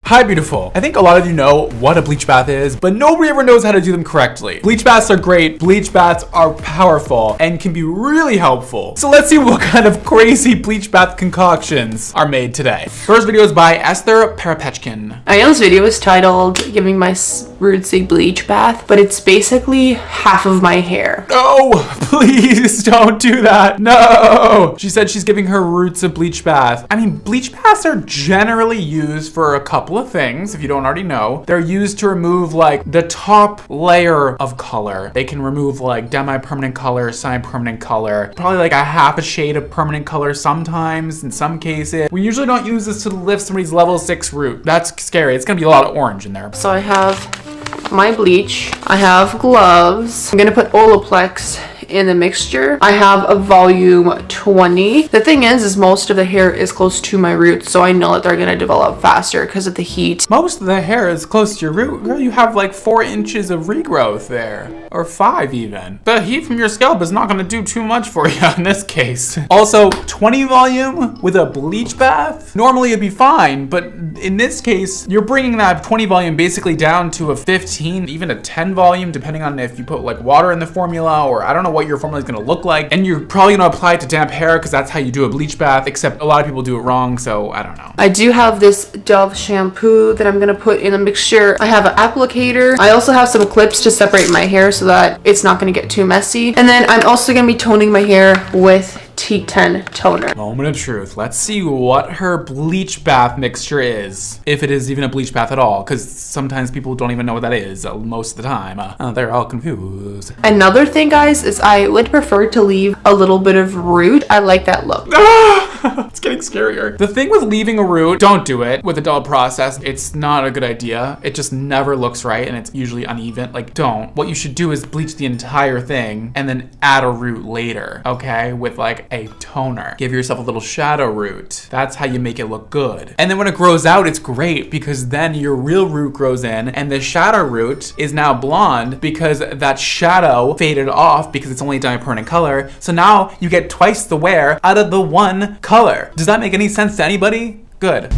Hi beautiful. I think a lot of you know what a bleach bath is, but nobody ever knows how to do them correctly. Bleach baths are great, bleach baths are powerful, and can be really helpful. So let's see what kind of crazy bleach bath concoctions are made today. First video is by Esther Parapechkin. I know this video is titled Giving My Rootsy Bleach Bath, but it's basically half of my hair. Oh, please don't do that. No. She said she's giving her roots a bleach bath. I mean, bleach baths are generally used for a couple of things, if you don't already know. They're used to remove like the top layer of color. They can remove like demi-permanent color, semi-permanent color, probably like a half a shade of permanent color sometimes in some cases. We usually don't use this to lift somebody's level 6 root. That's scary. It's gonna be a lot of orange in there. So I have my bleach, I have gloves, I'm gonna put Olaplex in the mixture. I have a volume 20. The thing is most of the hair is close to my roots, so I know that they're gonna develop faster because of the heat. Most of the hair is close to your root. Girl, you have like 4 inches of regrowth there, or 5 even. The heat from your scalp is not gonna do too much for you in this case. Also, 20 volume with a bleach bath, normally it'd be fine, but in this case, you're bringing that 20 volume basically down to a 15, even a 10 volume, depending on if you put like water in the formula, or I don't know what your formula is going to look like. And you're probably going to apply it to damp hair because that's how you do a bleach bath, except a lot of people do it wrong, so I don't know. I do have this Dove shampoo that I'm going to put in a mixture. I have an applicator. I also have some clips to separate my hair so that it's not going to get too messy. And then I'm also going to be toning my hair with T10 toner. Moment of truth. Let's see what her bleach bath mixture is. If it is even a bleach bath at all, because sometimes people don't even know what that is most of the time. They're all confused. Another thing, guys, is I would prefer to leave a little bit of root. I like that look. It's getting scarier. The thing with leaving a root, don't do it with a dull process. It's not a good idea. It just never looks right and it's usually uneven. Like, don't. What you should do is bleach the entire thing and then add a root later, okay? With like a toner. Give yourself a little shadow root. That's how you make it look good. And then when it grows out, it's great because then your real root grows in and the shadow root is now blonde because that shadow faded off because it's only a demi-permanent color. So now you get twice the wear out of the one color. Does that make any sense to anybody? Good.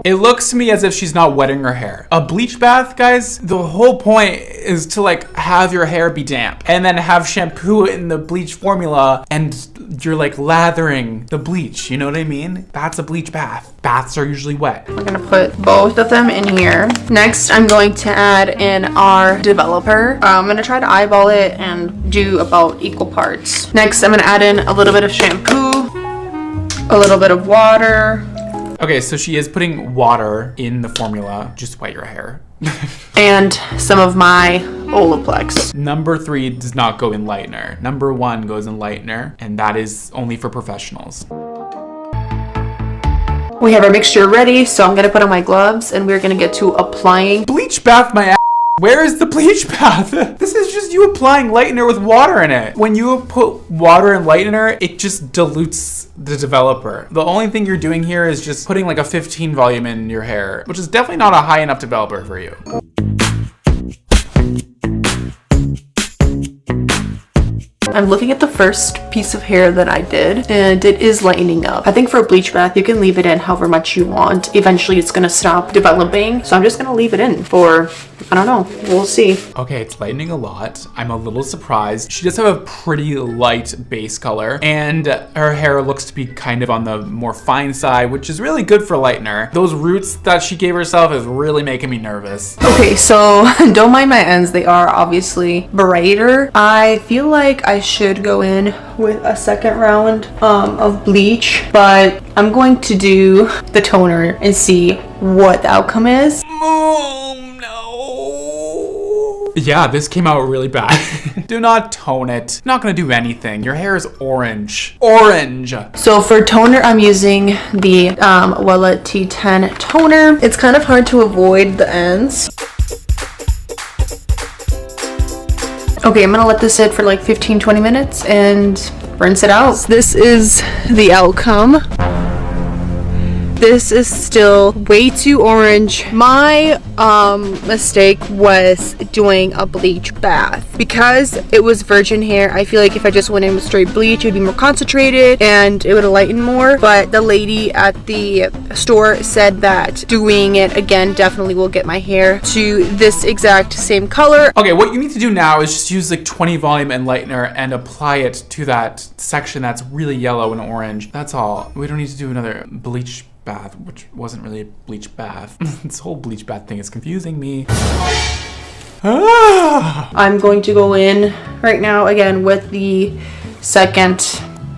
It looks to me as if she's not wetting her hair. A bleach bath, guys, the whole point is to like have your hair be damp and then have shampoo in the bleach formula and you're like lathering the bleach, you know what I mean? That's a bleach bath. Baths are usually wet. We're gonna put both of them in here. Next, I'm going to add in our developer. I'm gonna try to eyeball it and do about equal parts. Next, I'm gonna add in a little bit of shampoo, a little bit of water. Okay, so she is putting water in the formula. Just wet your hair. And some of my Olaplex. Number 3 does not go in lightener. Number 1 goes in lightener, and that is only for professionals. We have our mixture ready, so I'm gonna put on my gloves and we're gonna get to applying. Bleach bath my ass. Where is the bleach bath? This is just you applying lightener with water in it. When you put water in lightener, it just dilutes the developer. The only thing you're doing here is just putting like a 15 volume in your hair, which is definitely not a high enough developer for you. I'm looking at the first piece of hair that I did, and it is lightening up. I think for a bleach bath, you can leave it in however much you want. Eventually, it's gonna stop developing, so I'm just gonna leave it in for, I don't know, we'll see. Okay, it's lightening a lot. I'm a little surprised. She does have a pretty light base color, and her hair looks to be kind of on the more fine side, which is really good for lightener. Those roots that she gave herself is really making me nervous. Okay, so don't mind my ends. They are obviously brighter. I feel like I should go in with a second round of bleach, but I'm going to do the toner and see what the outcome is. Oh no. Yeah, this came out really bad. Do not tone it. Not gonna do anything. Your hair is orange. Orange. So for toner, I'm using the Wella T10 toner. It's kind of hard to avoid the ends. Okay, I'm gonna let this sit for like 15-20 minutes and rinse it out. This is the outcome. This is still way too orange. My mistake was doing a bleach bath. Because it was virgin hair, I feel like if I just went in with straight bleach, it would be more concentrated and it would lighten more. But the lady at the store said that doing it again definitely will get my hair to this exact same color. Okay, what you need to do now is just use like 20 volume and lightener and apply it to that section that's really yellow and orange. That's all. We don't need to do another bleach bath, which wasn't really a bleach bath. This whole bleach bath thing is confusing me. I'm going to go in right now again with the second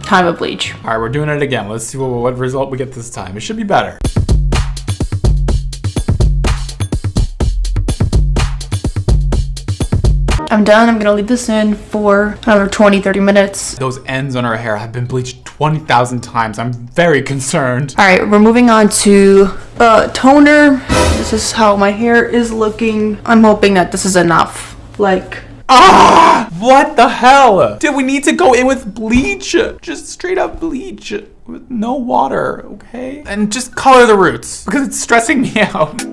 time of bleach. All right, we're doing it again. Let's see what result we get this time. It should be better. I'm done. I'm gonna leave this in for another 20-30 minutes. Those ends on her hair have been bleached 20,000 times. I'm very concerned. All right, we're moving on to toner. This is how my hair is looking. I'm hoping that this is enough. Like, what the hell? Did we need to go in with bleach? Just straight up bleach with no water, okay? And just color the roots because it's stressing me out.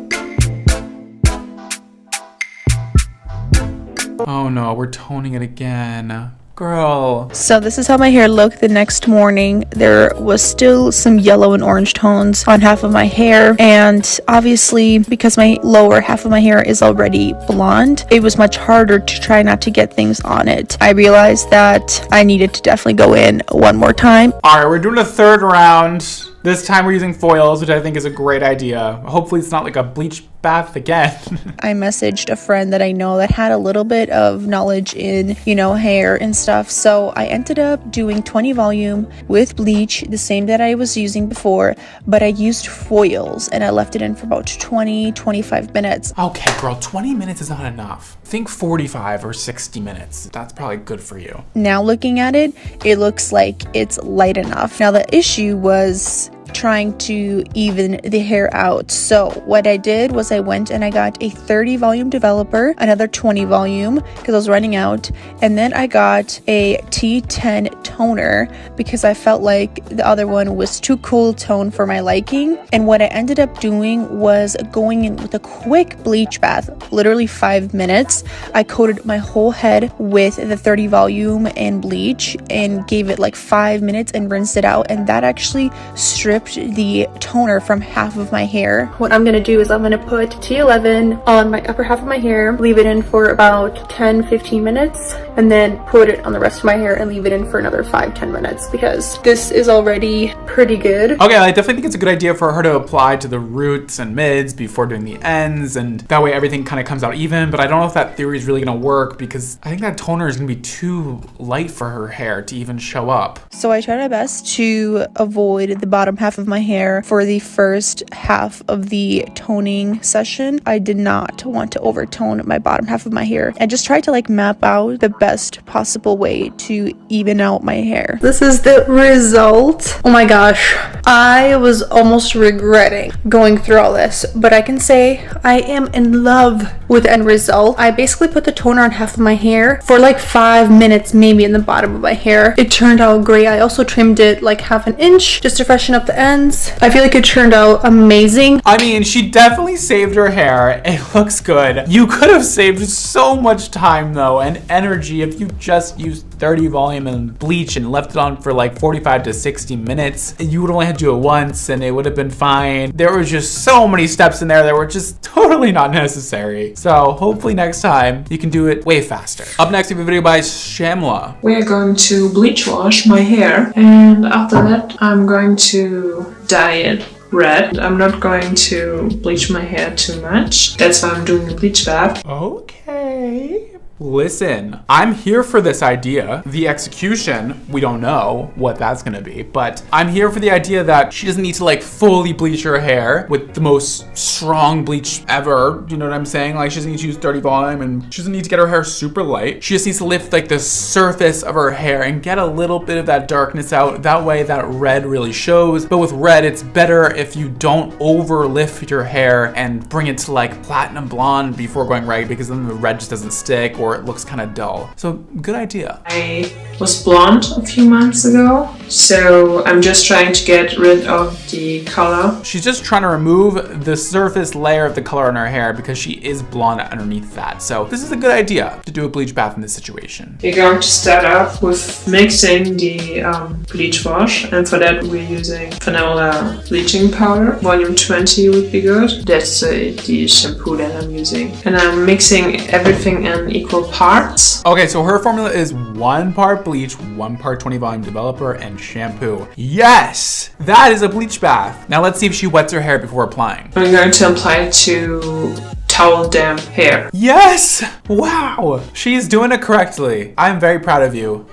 Oh no, we're toning it again. Girl. So this is how my hair looked the next morning. There was still some yellow and orange tones on half of my hair, and obviously because my lower half of my hair is already blonde, it was much harder to try not to get things on it. I realized that I needed to definitely go in one more time. All right, we're doing a third round. This time we're using foils, which I think is a great idea. Hopefully it's not like a bleach bath again. I messaged a friend that I know that had a little bit of knowledge in, you know, hair and stuff. So I ended up doing 20 volume with bleach, the same that I was using before, but I used foils and I left it in for about 20-25 minutes. Okay, girl, 20 minutes is not enough. Think 45 or 60 minutes. That's probably good for you. Now looking at it, it looks like it's light enough. Now the issue was trying to even the hair out. So what I did was I went and I got a 30 volume developer, another 20 volume because I was running out, and then I got a T10 toner because I felt like the other one was too cool tone for my liking. And what I ended up doing was going in with a quick bleach bath, literally 5 minutes. I coated my whole head with the 30 volume and bleach and gave it like 5 minutes and rinsed it out, and that actually stripped the toner from half of my hair. What I'm gonna do is I'm gonna put T11 on my upper half of my hair, leave it in for about 10-15 minutes, and then put it on the rest of my hair and leave it in for another 5-10 minutes because this is already pretty good. Okay, I definitely think it's a good idea for her to apply to the roots and mids before doing the ends, and that way everything kind of comes out even. But I don't know if that theory is really gonna work because I think that toner is gonna be too light for her hair to even show up. So I tried my best to avoid the bottom half of my hair for the first half of the toning session. I did not want to overtone my bottom half of my hair. I just tried to like map out the best possible way to even out my hair. This is the result. Oh my gosh, I was almost regretting going through all this, but I can say I am in love with the end result. I basically put the toner on half of my hair for like 5 minutes maybe in the bottom of my hair. It turned out great. I also trimmed it like half an inch just to freshen up the ends. I feel like it turned out amazing. I mean, she definitely saved her hair. It looks good. You could have saved so much time though and energy if you just used 30 volume and bleach and left it on for like 45 to 60 minutes. You would only have to do it once and it would have been fine. There was just so many steps in there that were just totally not necessary. So hopefully next time you can do it way faster. Up next, we have a video by Shamla. We are going to bleach wash my hair, and after that I'm going to dye it red. I'm not going to bleach my hair too much. That's why I'm doing a bleach bath. Okay. Listen, I'm here for this idea. The execution, we don't know what that's gonna be, but I'm here for the idea that she doesn't need to like fully bleach her hair with the most strong bleach ever. You know what I'm saying? Like she doesn't need to use 30 volume and she doesn't need to get her hair super light. She just needs to lift like the surface of her hair and get a little bit of that darkness out. That way that red really shows. But with red, it's better if you don't over lift your hair and bring it to like platinum blonde before going red, because then the red just doesn't stick, or where it looks kind of dull. So good idea. I was blonde a few months ago, so I'm just trying to get rid of the color. She's just trying to remove the surface layer of the color in her hair because she is blonde underneath that. So this is a good idea to do a bleach bath in this situation. We're going to start off with mixing the bleach wash, and for that we're using vanilla bleaching powder. Volume 20 would be good. That's the shampoo that I'm using. And I'm mixing everything in equal parts. Okay, so her formula is 1 part bleach, 1 part 20 volume developer, and shampoo. Yes! That is a bleach bath. Now let's see if she wets her hair before applying. I'm going to apply it to towel damp hair. Yes! Wow! She's doing it correctly. I'm very proud of you.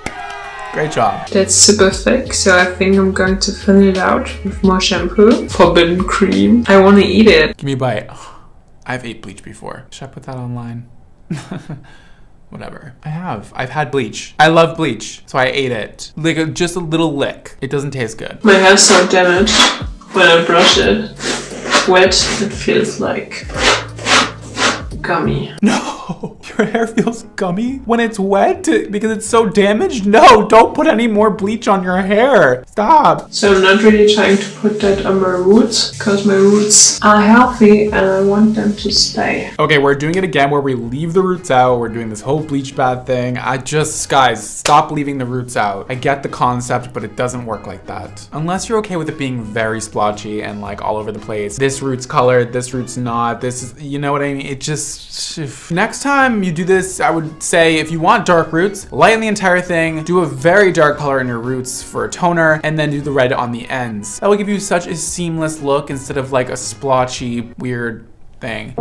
Great job. That's super thick, so I think I'm going to thin it out with more shampoo. Forbidden cream. I want to eat it. Give me a bite. I've ate bleach before. Should I put that online? Whatever. I have. I've had bleach. I love bleach, so I ate it. Like just a little lick. It doesn't taste good. My hair's so damaged when I brush it. Wet, it feels like gummy. No, your hair feels gummy when it's wet because it's so damaged? No, don't put any more bleach on your hair. Stop. So I'm not really trying to put that on my roots because my roots are healthy and I want them to stay. Okay, we're doing it again where we leave the roots out. We're doing this whole bleach bath thing. Guys, stop leaving the roots out. I get the concept, but it doesn't work like that. Unless you're okay with it being very splotchy and like all over the place. This root's colored, this root's not. This is, you know what I mean? It just, next time you do this, I would say if you want dark roots, lighten the entire thing, do a very dark color in your roots for a toner, and then do the red on the ends. That will give you such a seamless look instead of like a splotchy, weird thing.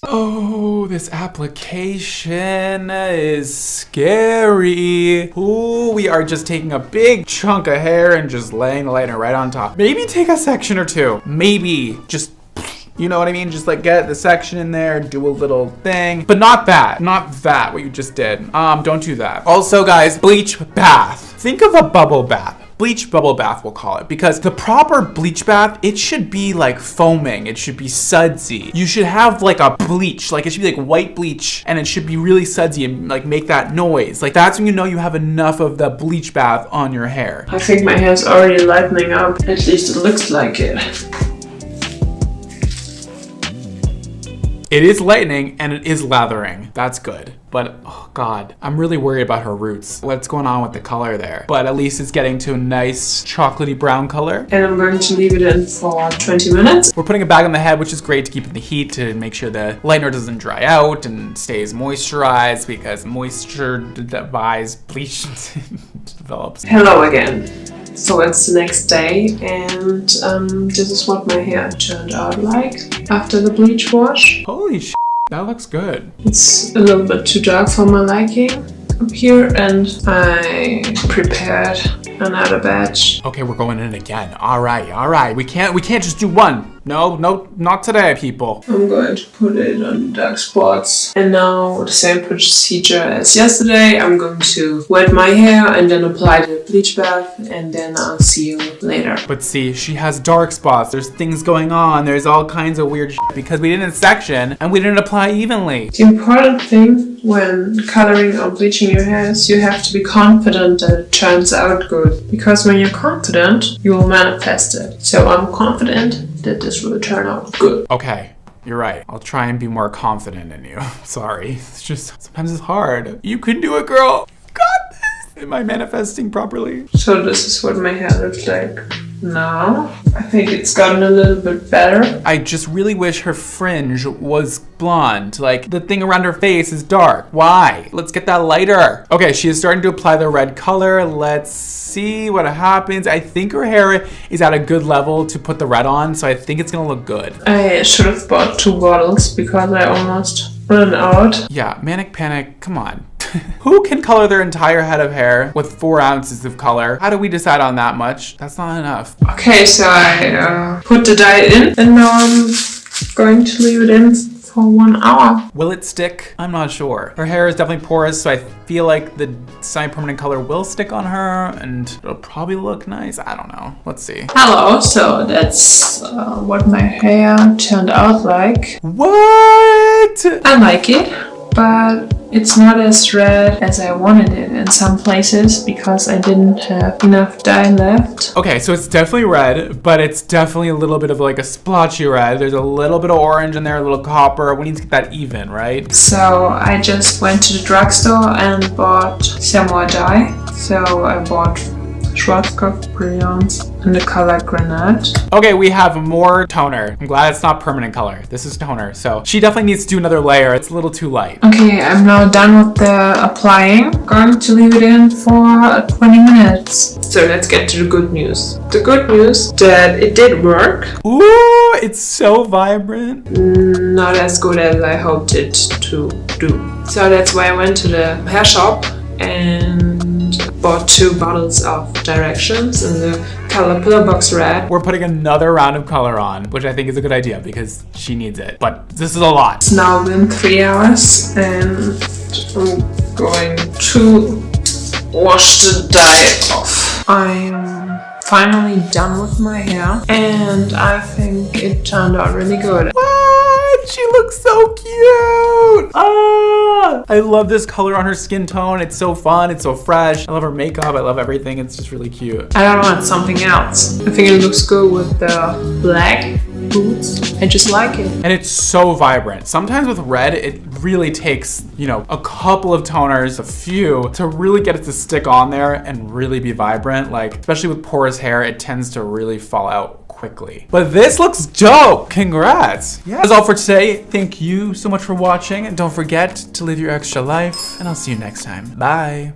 Oh, this application is scary. Ooh, we are just taking a big chunk of hair and just laying the lightener right on top. Maybe take a section or two. Maybe just, you know what I mean? Just like get the section in there, do a little thing, but not that, what you just did. Don't do that. Also guys, bleach bath. Think of a bubble bath. Bleach bubble bath, we'll call it, because the proper bleach bath, it should be like foaming, it should be sudsy. You should have like a bleach, like it should be like white bleach, and it should be really sudsy and like make that noise. Like that's when you know you have enough of the bleach bath on your hair. I think my hair's already lightening up, at least it looks like it. It is lightening and it is lathering. That's good. But, oh God, I'm really worried about her roots. What's going on with the color there? But at least it's getting to a nice chocolatey brown color. And I'm going to leave it in for 20 minutes. We're putting a bag on the head, which is great to keep in the heat to make sure the lightener doesn't dry out and stays moisturized because moisture buys bleach develops. Hello again. So it's the next day and this is what my hair turned out like after the bleach wash. Holy shit, that looks good. It's a little bit too dark for my liking up here and I prepared another batch. Okay, we're going in again. All right. We can't just do one. No, not today, people. I'm going to put it on the dark spots. And now the same procedure as yesterday. I'm going to wet my hair and then apply the bleach bath and then I'll see you later. But see, she has dark spots. There's things going on. There's all kinds of weird shit because we didn't section and we didn't apply evenly. The important thing when coloring or bleaching your hair is you have to be confident that it turns out good. Because when you're confident, you will manifest it. So I'm confident that this will turn out good. Okay, you're right. I'll try and be more confident in you. Sorry. It's just, sometimes it's hard. You can do it, girl. You got this. Am I manifesting properly? So this is what my hair looks like now. I think it's gotten a little bit better. I just really wish her fringe was blonde. Like, the thing around her face is dark. Why? Let's get that lighter. Okay, she is starting to apply the red color. Let's see what happens. I think her hair is at a good level to put the red on, so I think it's gonna look good. I should have bought 2 bottles because I almost ran out. Yeah, manic panic, come on. Who can color their entire head of hair with 4 ounces of color? How do we decide on that much? That's not enough. Okay, so I put the dye in and now I'm going to leave it in for 1 hour. Will it stick? I'm not sure. Her hair is definitely porous, so I feel like the semi-permanent color will stick on her and it'll probably look nice. I don't know. Let's see. Hello, so that's what my hair turned out like. What? I like it, but it's not as red as I wanted it in some places because I didn't have enough dye left. Okay, so it's definitely red, but it's definitely a little bit of like a splotchy red. There's a little bit of orange in there, a little copper. We need to get that even, right? So I just went to the drugstore and bought some more dye. So I bought Schwarzkopf Brilliance in the color Granite. Okay, we have more toner. I'm glad it's not permanent color. This is toner, so she definitely needs to do another layer. It's a little too light. Okay, I'm now done with the applying. Going to leave it in for 20 minutes. So let's get to the good news. The good news that it did work. Ooh, it's so vibrant. Not as good as I hoped it to do. So that's why I went to the hair shop and bought 2 bottles of directions in the color Pillowbox Red. We're putting another round of color on, which I think is a good idea because she needs it. But this is a lot. It's now been 3 hours and I'm going to wash the dye off. I'm finally done with my hair and I think it turned out really good. What? She looks so cute. Ah, I love this color on her skin tone. It's so fun. It's so fresh. I love her makeup. I love everything. It's just really cute. I don't want something else. I think it looks good with the black boots. I just like it. And it's so vibrant. Sometimes with red, it really takes, you know, a couple of toners, a few, to really get it to stick on there and really be vibrant. Like, especially with porous hair, it tends to really fall out quickly. But this looks dope. Congrats. Yeah. That's all for today. Thank you so much for watching. And don't forget to live your extra life. And I'll see you next time. Bye.